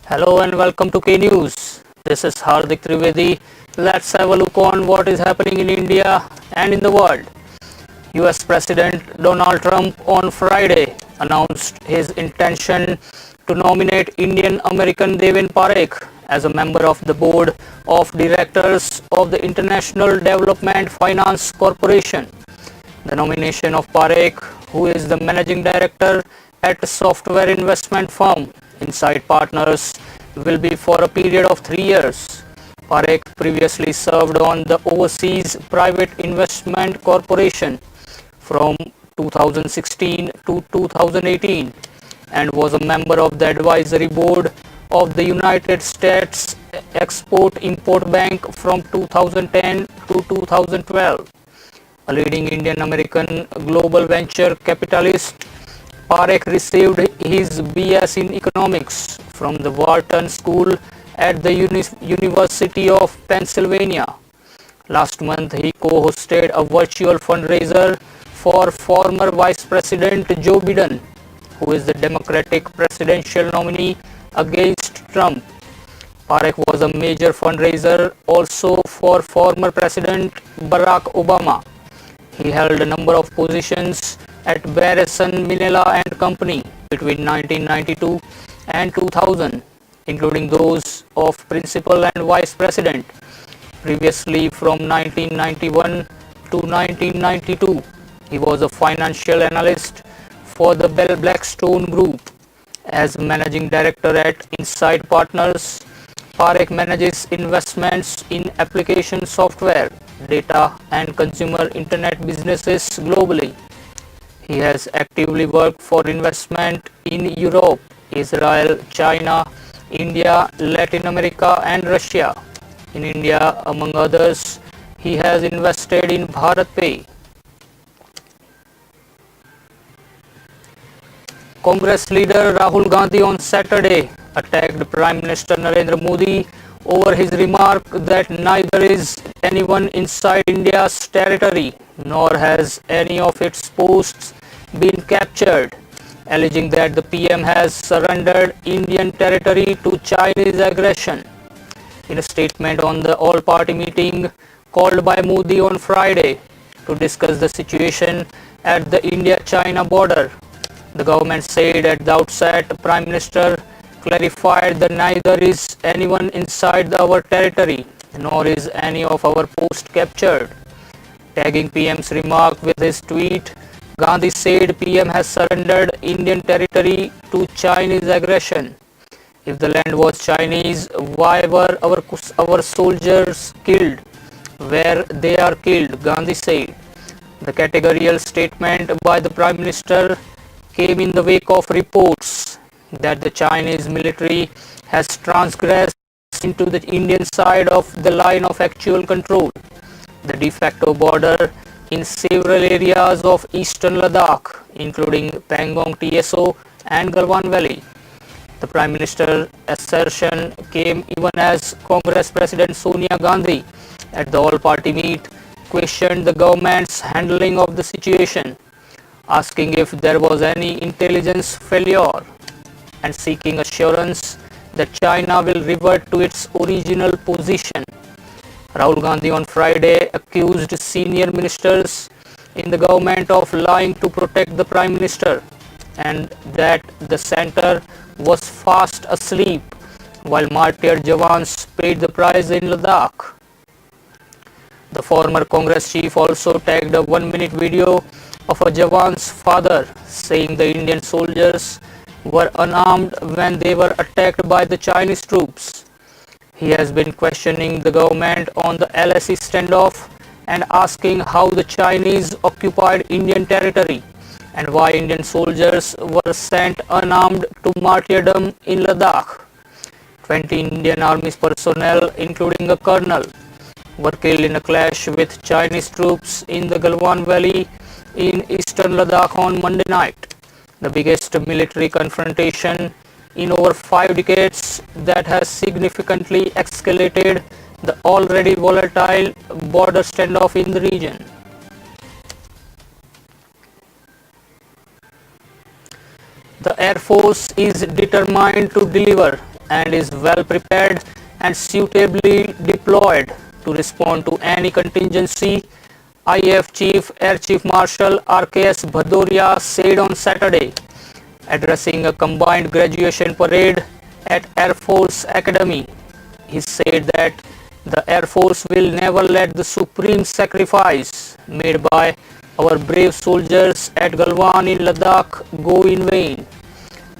Hello and welcome to K News. This is Hardik Trivedi. Let's have a look on what is happening in India and in the world. US President Donald Trump on Friday announced his intention to nominate Indian American Devin Parekh as a member of the board of directors of the International Development Finance Corporation. The nomination of Parekh, who is the managing director at a software investment firm Insight Partners, will be for a period of 3 years. Parekh previously served on the Overseas Private Investment Corporation from 2016 to 2018 and was a member of the advisory board of the United States Export-Import Bank from 2010 to 2012. A leading Indian American global venture capitalist, Parekh received his BS in economics from the Wharton School at the University of Pennsylvania. Last month, he co-hosted a virtual fundraiser for former Vice President Joe Biden, who is the Democratic presidential nominee against Trump. Parekh was a major fundraiser also for former President Barack Obama. He held a number of positions at Barrison Minella and Company between 1992 and 2000, including those of principal and vice president. Previously, from 1991 to 1992, he was a financial analyst for the Blackstone Group. As managing director at Insight Partners, Parekh manages investments in application software, data and consumer internet businesses globally. He has actively worked for investment in Europe, Israel, China, India, Latin America and Russia. In India, among others, he has invested in BharatPay. Congress leader Rahul Gandhi on Saturday attacked Prime Minister Narendra Modi over his remark that neither is anyone inside India's territory nor has any of its posts been captured, alleging that the PM has surrendered Indian territory to Chinese aggression. In a statement on the all-party meeting called by Modi on Friday to discuss the situation at the India-China border, the government said at the outset the Prime Minister clarified that neither is anyone inside our territory nor is any of our posts captured. Tagging PM's remark with his tweet, Gandhi said PM has surrendered Indian territory to Chinese aggression. If the land was Chinese, why were our soldiers killed? Where they are killed, Gandhi said. The categorical statement by the Prime Minister came in the wake of reports that the Chinese military has transgressed into the Indian side of the line of actual control, the de facto border in several areas of eastern Ladakh, including Pangong TSO and Galwan Valley. The Prime Minister's assertion came even as Congress President Sonia Gandhi at the all-party meet questioned the government's handling of the situation, asking if there was any intelligence failure and seeking assurance that China will revert to its original position. Rahul Gandhi on Friday accused senior ministers in the government of lying to protect the Prime Minister and that the centre was fast asleep while martyred Jawans paid the price in Ladakh. The former Congress chief also tagged a 1-minute video of a Jawan's father saying the Indian soldiers were unarmed when they were attacked by the Chinese troops. He has been questioning the government on the LSE standoff and asking how the Chinese occupied Indian territory and why Indian soldiers were sent unarmed to martyrdom in Ladakh. 20 Indian Army personnel, including a colonel, were killed in a clash with Chinese troops in the Galwan Valley in eastern Ladakh on Monday night, the biggest military confrontation in over 5 decades that has significantly escalated the already volatile border standoff in the region. The Air Force is determined to deliver and is well prepared and suitably deployed to respond to any contingency, IAF Chief Air Chief Marshal RKS Bhadoria said on Saturday, addressing a combined graduation parade at Air Force Academy. He said that the Air Force will never let the supreme sacrifice made by our brave soldiers at Galwan in Ladakh go in vain.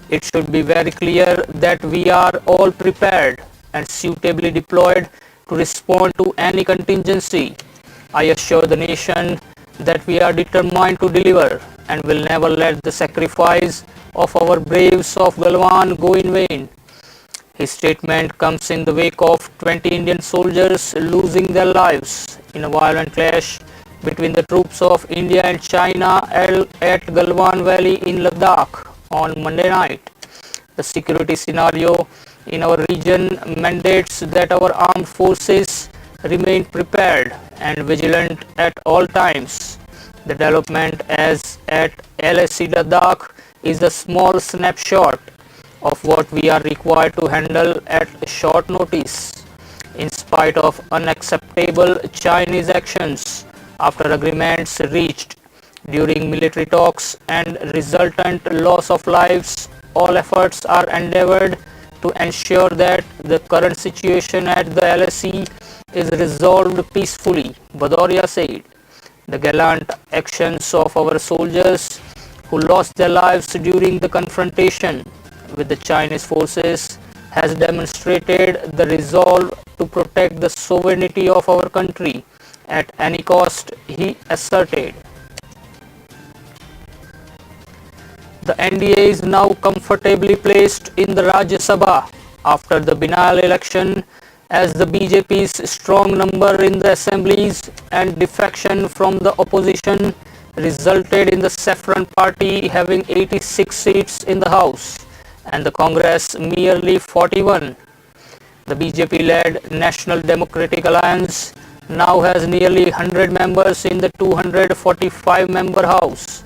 It should be very clear that we are all prepared and suitably deployed to respond to any contingency. I assure the nation that we are determined to deliver and will never let the sacrifice of our braves of Galwan go in vain. His statement comes in the wake of 20 Indian soldiers losing their lives in a violent clash between the troops of India and China at Galwan Valley in Ladakh on Monday night. The security scenario in our region mandates that our armed forces remain prepared and vigilant at all times. The development as at LAC Ladakh is a small snapshot of what we are required to handle at short notice. In spite of unacceptable Chinese actions after agreements reached during military talks and resultant loss of lives, all efforts are endeavored to ensure that the current situation at the LAC is resolved peacefully, Bhadoria said. The gallant actions of our soldiers who lost their lives during the confrontation with the Chinese forces has demonstrated the resolve to protect the sovereignty of our country at any cost, he asserted. The NDA is now comfortably placed in the Rajya Sabha after the Binal election, as the BJP's strong number in the assemblies and defection from the opposition resulted in the Saffron Party having 86 seats in the House and the Congress merely 41. The BJP-led National Democratic Alliance now has nearly 100 members in the 245-member House.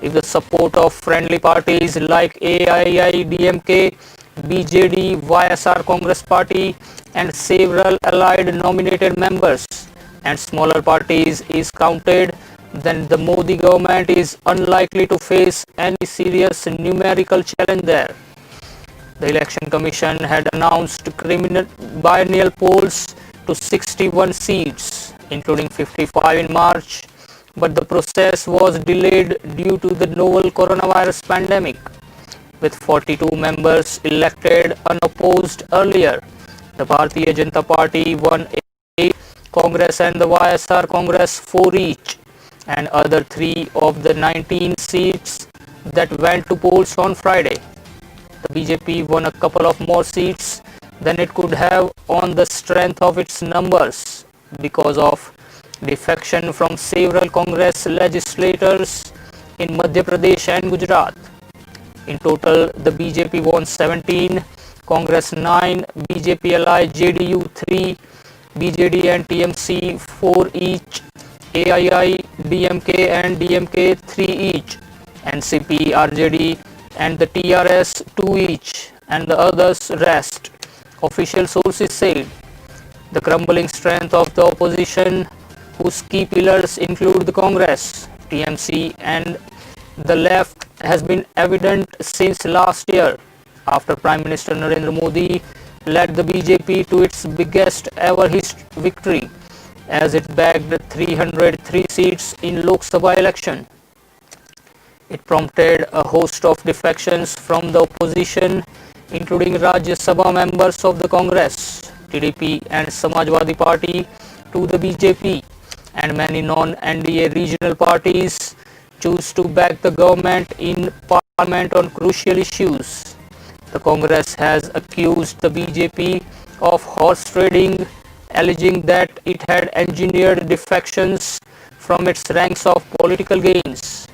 If the support of friendly parties like AIIDMK, BJD, YSR Congress Party and several allied nominated members and smaller parties is counted, then the Modi government is unlikely to face any serious numerical challenge there. The Election Commission had announced biennial polls to 61 seats, including 55 in March, but the process was delayed due to the novel coronavirus pandemic. With 42 members elected unopposed earlier, the Bharatiya Janata Party won 8, Congress and the YSR Congress 4 each, and other 3 of the 19 seats that went to polls on Friday. The BJP won a couple of more seats than it could have on the strength of its numbers because of defection from several Congress legislators in Madhya Pradesh and Gujarat. In total, the BJP won 17, Congress 9, BJP ally JDU 3, BJD and TMC 4 each, AII, DMK and DMK 3 each, NCP, RJD and the TRS 2 each, and the others rest, official sources said. The crumbling strength of the opposition, whose key pillars include the Congress, TMC and the left, has been evident since last year after Prime Minister Narendra Modi led the BJP to its biggest ever victory as it bagged 303 seats in Lok Sabha election. It prompted a host of defections from the opposition, including Rajya Sabha members of the Congress, TDP and Samajwadi Party to the BJP, and many non-NDA regional parties choose to back the government in parliament on crucial issues. The Congress has accused the BJP of horse trading, alleging that it had engineered defections from its ranks of political gains.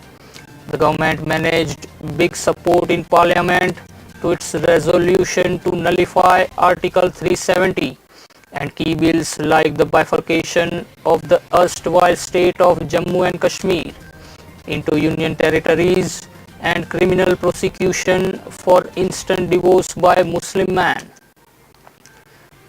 The government managed big support in parliament to its resolution to nullify Article 370 and key bills like the bifurcation of the erstwhile state of Jammu and Kashmir into union territories and criminal prosecution for instant divorce by Muslim man.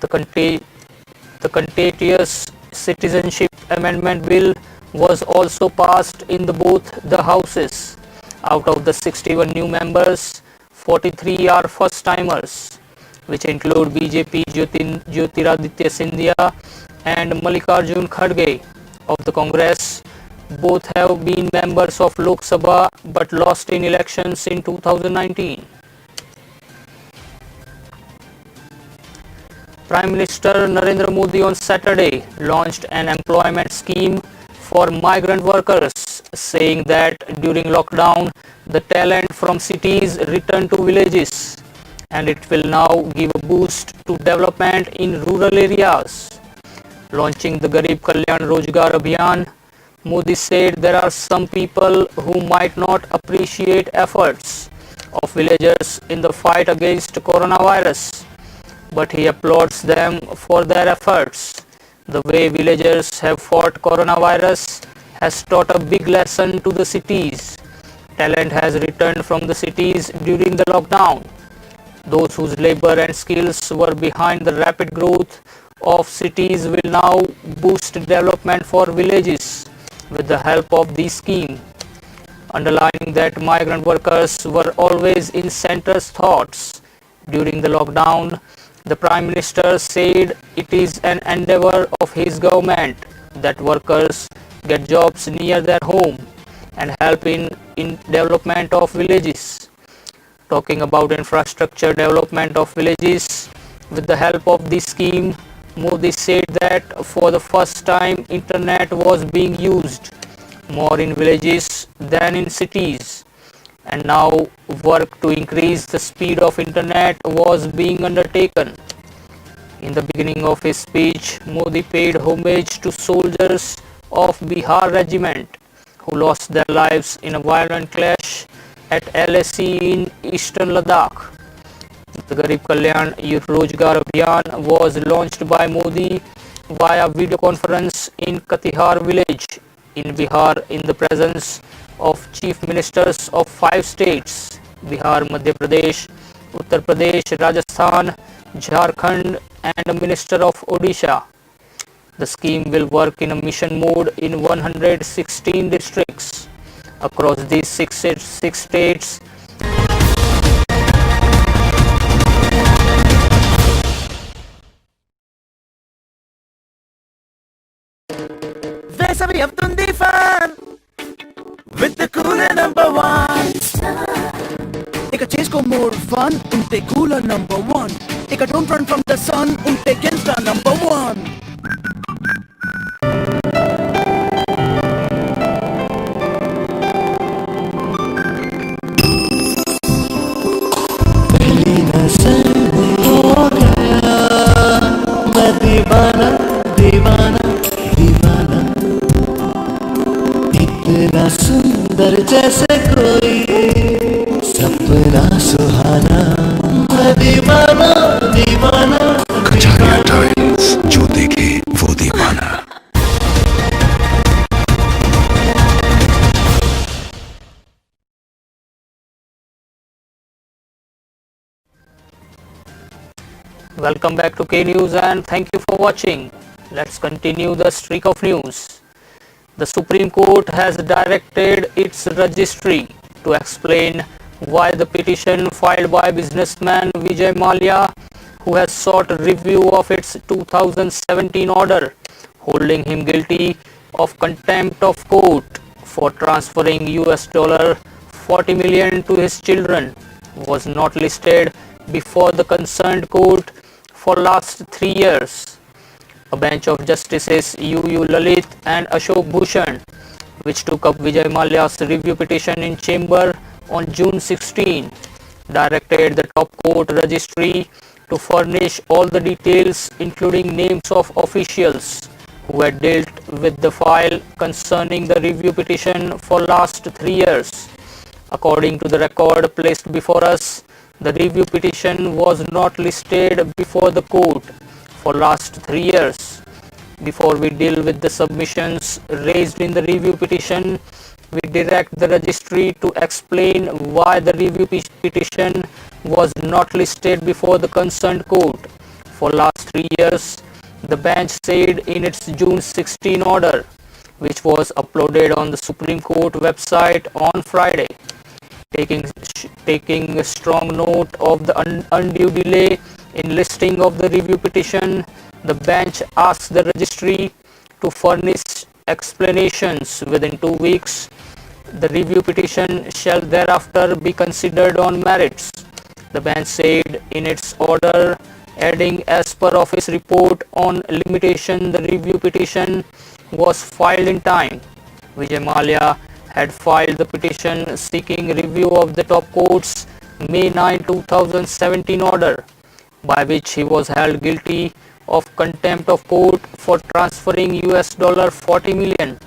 The Contagious Citizenship Amendment Bill was also passed in both the houses. Out of the 61 new members, 43 are first-timers, which include BJP Jyotiraditya Scindia and Mallikarjun Kharge of the Congress. Both have been members of Lok Sabha but lost in elections in 2019. Prime Minister Narendra Modi on Saturday launched an employment scheme for migrant workers, saying that during lockdown, the talent from cities returned to villages and it will now give a boost to development in rural areas. Launching the Garib Kalyan Rozgar Abhiyan, Modi said there are some people who might not appreciate efforts of villagers in the fight against coronavirus, but he applauds them for their efforts. The way villagers have fought coronavirus has taught a big lesson to the cities. Talent has returned from the cities during the lockdown. Those whose labor and skills were behind the rapid growth of cities will now boost development for villages with the help of this scheme. Underlining that migrant workers were always in center's thoughts during the lockdown, the Prime Minister said it is an endeavor of his government that workers get jobs near their home and help in development of villages. Talking about infrastructure development of villages with the help of this scheme, Modi said that for the first time internet was being used more in villages than in cities, and now work to increase the speed of internet was being undertaken. In the beginning of his speech, Modi paid homage to soldiers of Bihar Regiment who lost their lives in a violent clash at LAC in eastern Ladakh. The Garib Kalyan Rozgar Abhiyan was launched by Modi via video conference in Katihar village in Bihar in the presence of chief ministers of 5 states: Bihar, Madhya Pradesh, Uttar Pradesh, Rajasthan, Jharkhand and a minister of Odisha. The scheme will work in a mission mode in 116 districts across these six states. వేసవి అవుతుంది fun with the cooler number 1 ఇక చేసుకో more fun ఉంటే cooler number 1 ఇక don't run from the sun ఉంటే Kenstar number 1 दीवाना दीवाना दीवाना इतना सुंदर जैसे कोई सपना सुहाना दीवाना दीवाना कचारिया टाइल्स, जो देखे वो दीवाना। Welcome back to K News and thank you for watching. Let's continue the streak of news. The Supreme Court has directed its registry to explain why the petition filed by businessman Vijay Mallya, who has sought review of its 2017 order holding him guilty of contempt of court for transferring $40 million to his children, was not listed before the concerned court for last 3 years. A bench of Justices U. Lalit and Ashok Bhushan, which took up Vijay Mallya's review petition in chamber on June 16, directed the top court registry to furnish all the details including names of officials who had dealt with the file concerning the review petition for last 3 years. According to the record placed before us, the review petition was not listed before the court for last 3 years. Before we deal with the submissions raised in the review petition, we direct the registry to explain why the review petition was not listed before the concerned court. For last 3 years, the bench said in its June 16 order, which was uploaded on the Supreme Court website on Friday. Taking strong note of the undue delay in listing of the review petition, the bench asked the registry to furnish explanations within 2 weeks. The review petition shall thereafter be considered on merits, the bench said in its order, adding as per office report on limitation, the review petition was filed in time. Vijay Mallya had filed the petition seeking review of the top court's May 9, 2017 order, by which he was held guilty of contempt of court for transferring $40 million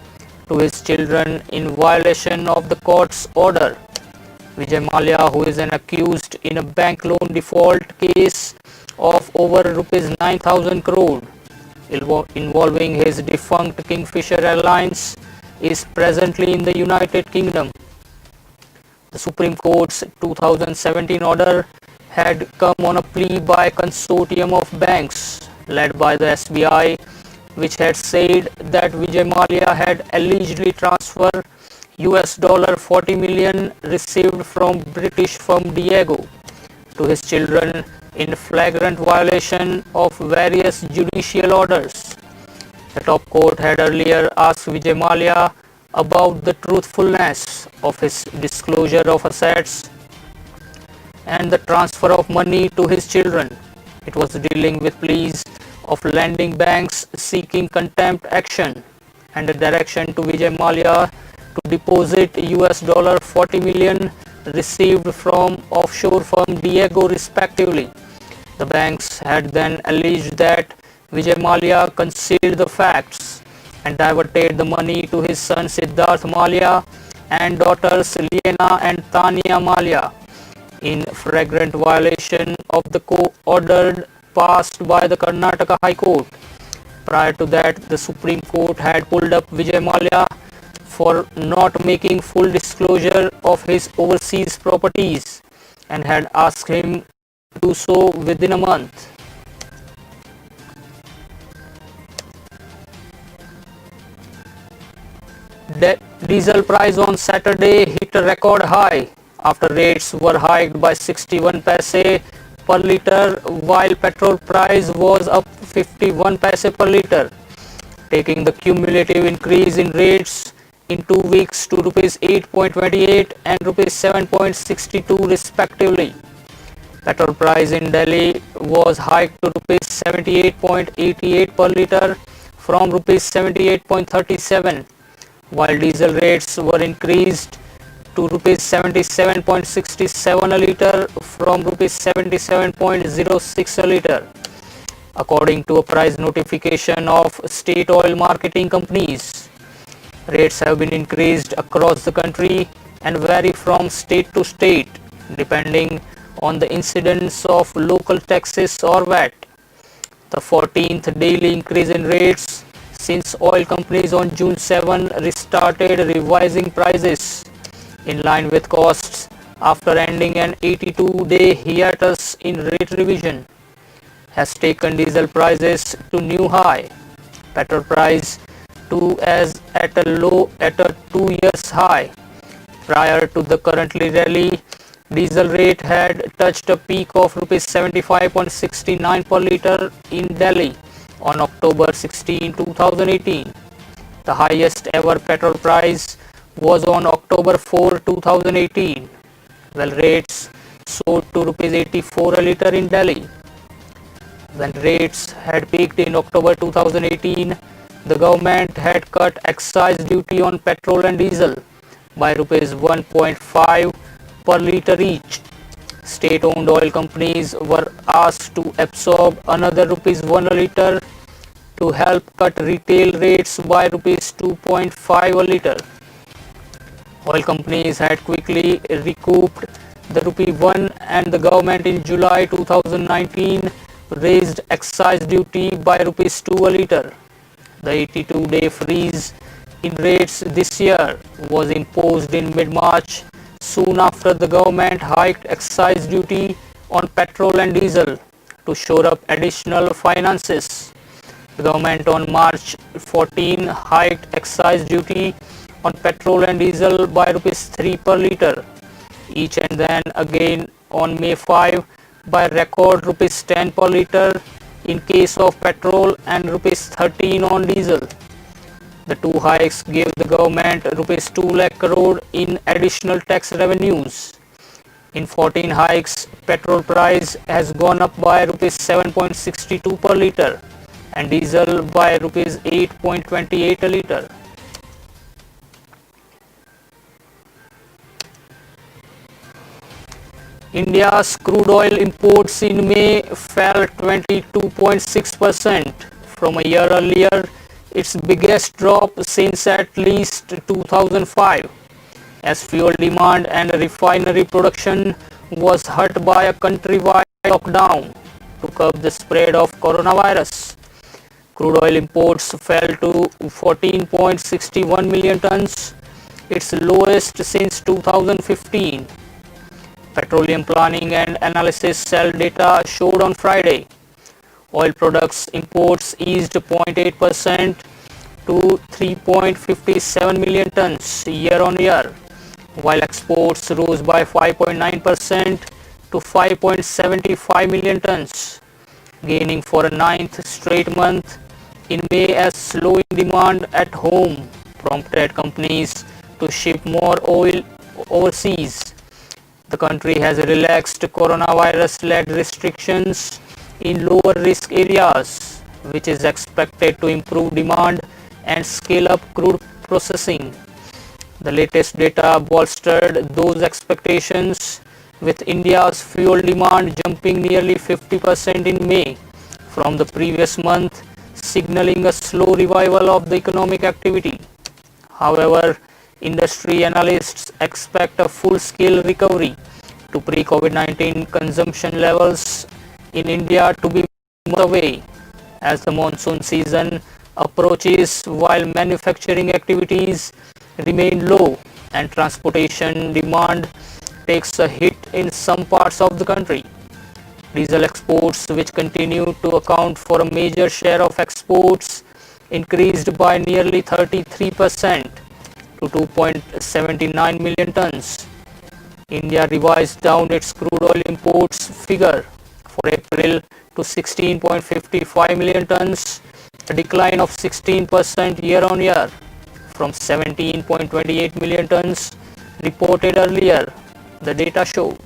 to his children in violation of the court's order. Vijay Mallya, who is an accused in a bank loan default case of over rupees 9,000 crore involving his defunct Kingfisher Airlines, is presently in the United Kingdom. The Supreme Court's 2017 order had come on a plea by a consortium of banks led by the SBI, which had said that Vijay Mallya had allegedly transferred $40 million received from British firm Diego to his children in flagrant violation of various judicial orders. The top court had earlier asked Vijay Mallya about the truthfulness of his disclosure of assets and the transfer of money to his children. It was dealing with pleas of lending banks seeking contempt action and a direction to Vijay Mallya to deposit $40 million received from offshore firm Diego respectively. The banks had then alleged that Vijay Mallya concealed the facts and diverted the money to his son Siddharth Mallya and daughters Liena and Tanya Mallya in flagrant violation of the order passed by the Karnataka High Court. Prior to that, the Supreme Court had pulled up Vijay Mallya for not making full disclosure of his overseas properties and had asked him to do so within a month. Diesel price on Saturday hit a record high after rates were hiked by 61 paise per litre, while petrol price was up 51 paise per litre, taking the cumulative increase in rates in 2 weeks to rupees 8.28 and rupees 7.62 respectively. Petrol price in Delhi was hiked to rupees 78.88 per litre from rupees 78.37, while diesel rates were increased to rupees 77.67 a litre from rupees 77.06 a litre. According to a price notification of state oil marketing companies, rates have been increased across the country and vary from state to state depending on the incidence of local taxes or VAT. The 14th daily increase in rates since oil companies on June 7 restarted revising prices in line with costs after ending an 82-day hiatus in rate revision, has taken diesel prices to new high. Petrol price too as at a 2 years high. Prior to the currently rally, diesel rate had touched a peak of rupees 75.69 per litre in Delhi on October 16, 2018. The highest ever petrol price was on October 4, 2018, while rates soared to rupees 84 a litre in Delhi. When rates had peaked in October 2018, the government had cut excise duty on petrol and diesel by rupees 1.5 per litre each. State-owned oil companies were asked to absorb another rupees 1 a litre to help cut retail rates by rupees 2.5 a litre. Oil companies had quickly recouped the rupee 1 and the government in July 2019 raised excise duty by rupees 2 a litre. The 82-day freeze in rates this year was imposed in mid-March, soon after the government hiked excise duty on petrol and diesel to shore up additional finances. The government on March 14 hiked excise duty on petrol and diesel by rupees 3 per litre each, and then again on May 5 by record rupees 10 per litre in case of petrol and rupees 13 on diesel. The two hikes gave the government rupees 2 lakh crore in additional tax revenues. In 14 hikes, petrol price has gone up by rupees 7.62 per litre and diesel by rupees 8.28 a litre. India's crude oil imports in May fell 22.6% from a year earlier, its biggest drop since at least 2005, as fuel demand and refinery production was hurt by a countrywide lockdown to curb the spread of coronavirus. Crude oil imports fell to 14.61 million tons, its lowest since 2015. Petroleum Planning and Analysis Cell data showed on Friday. Oil products imports eased 0.8% to 3.57 million tons year on year, while exports rose by 5.9% to 5.75 million tons, gaining for a ninth straight month in May as slowing demand at home prompted companies to ship more oil overseas. The country has relaxed coronavirus-led restrictions in lower risk areas, which is expected to improve demand and scale up crude processing. The latest data bolstered those expectations, with India's fuel demand jumping nearly 50% in May from the previous month, signaling a slow revival of the economic activity. However, industry analysts expect a full-scale recovery to pre-COVID-19 consumption levels in India to be months away as the monsoon season approaches, while manufacturing activities remain low and transportation demand takes a hit in some parts of the country. Diesel exports, which continue to account for a major share of exports, increased by nearly 33% to 2.79 million tons. India revised down its crude oil imports figure for April to 16.55 million tons, a decline of 16% year on year from 17.28 million tons reported earlier, the data showed.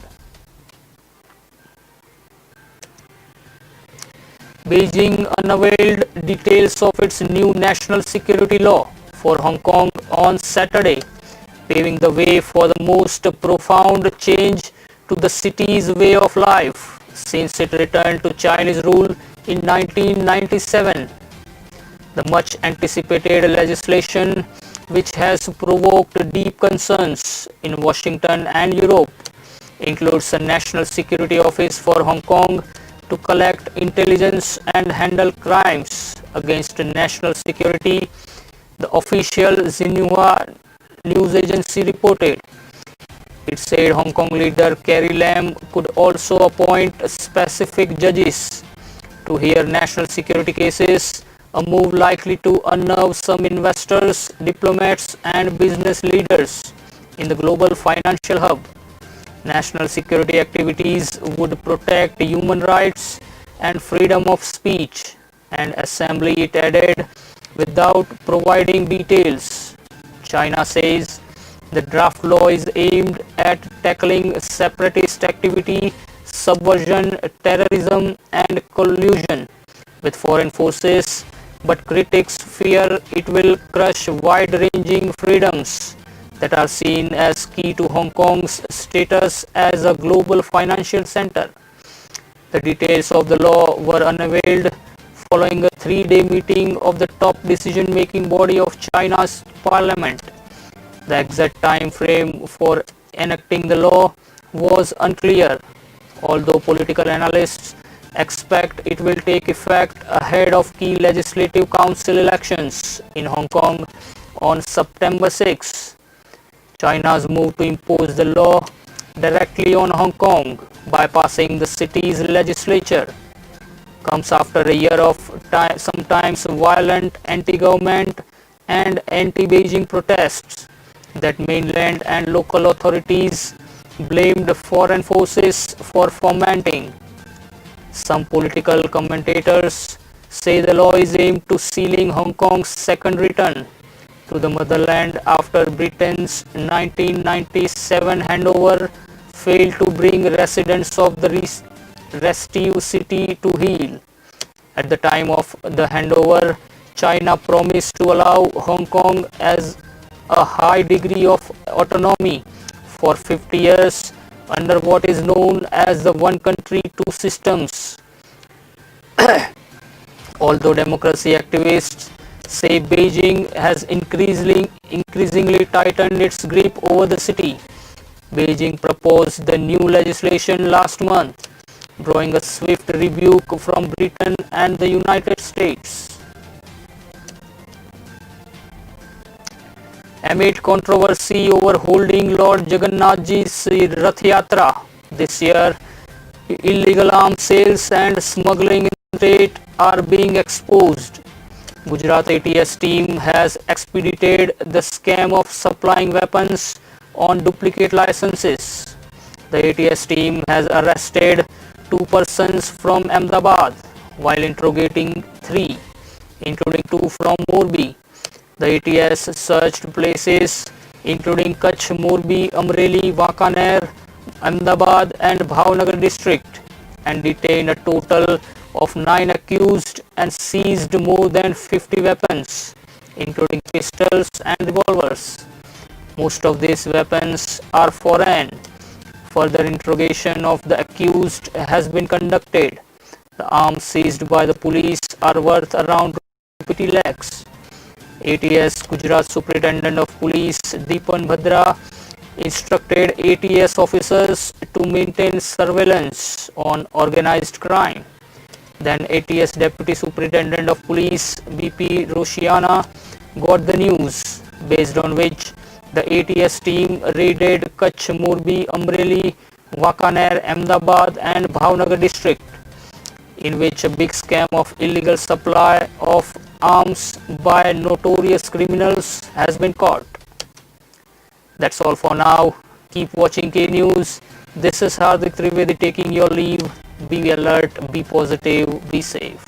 Beijing unveiled details of its new national security law for Hong Kong on Saturday, paving the way for the most profound change to the city's way of life since it returned to Chinese rule in 1997. The much anticipated legislation, which has provoked deep concerns in Washington and Europe, includes a National Security Office for Hong Kong to collect intelligence and handle crimes against national security, the official Xinhua news agency reported. It said Hong Kong leader Carrie Lam could also appoint specific judges to hear national security cases, a move likely to unnerve some investors, diplomats and business leaders in the global financial hub. National security activities would protect human rights and freedom of speech and assembly, it added, without providing details. China says the draft law is aimed at tackling separatist activity, subversion, terrorism and collusion with foreign forces, but critics fear it will crush wide-ranging freedoms that are seen as key to Hong Kong's status as a global financial center. The details of the law were unveiled following a 3-day meeting of the top decision-making body of China's parliament. The exact time frame for enacting the law was unclear, although political analysts expect it will take effect ahead of key legislative council elections in Hong Kong on September 6. China's move to impose the law directly on Hong Kong, bypassing the city's legislature, comes after a year of sometimes violent anti-government and anti-Beijing protests that mainland and local authorities blamed foreign forces for fomenting. Some political commentators say the law is aimed to sealing Hong Kong's second return to the motherland after Britain's 1997 handover failed to bring residents of the restive city to heel. At the time of the handover, China promised to allow Hong Kong as a high degree of autonomy for 50 years under what is known as the one country, two systems. Although democracy activists say Beijing has increasingly tightened its grip over the city, Beijing proposed the new legislation last month, drawing a swift rebuke from Britain and the United States. Amid controversy over holding Lord Jagannath Ji's Rath Yatra this year, illegal arms sales and smuggling in the state are being exposed. Gujarat ATS team has expedited the scam of supplying weapons on duplicate licenses. The ATS team has arrested 2 persons from Ahmedabad while interrogating 3, including 2 from Morbi. The ATS searched places including Kutch, Morbi, Amreli, Wakaner, Ahmedabad and Bhavnagar district and detained a total of 9 accused and seized more than 50 weapons, including pistols and revolvers. Most of these weapons are foreign. Further interrogation of the accused has been conducted. The arms seized by the police are worth around 50 lakhs. ATS Gujarat Superintendent of Police Deepan Bhadra instructed ATS officers to maintain surveillance on organized crime. Then ATS Deputy Superintendent of Police BP Roshiana got the news, based on which the ATS team raided Kutch, Morbi, Amreli, Wakaner, Ahmedabad and Bhavnagar district, in which a big scam of illegal supply of arms by notorious criminals has been caught. That's all for now. Keep watching K News. This is Hardik Trivedi taking your leave. Be alert, be positive, be safe.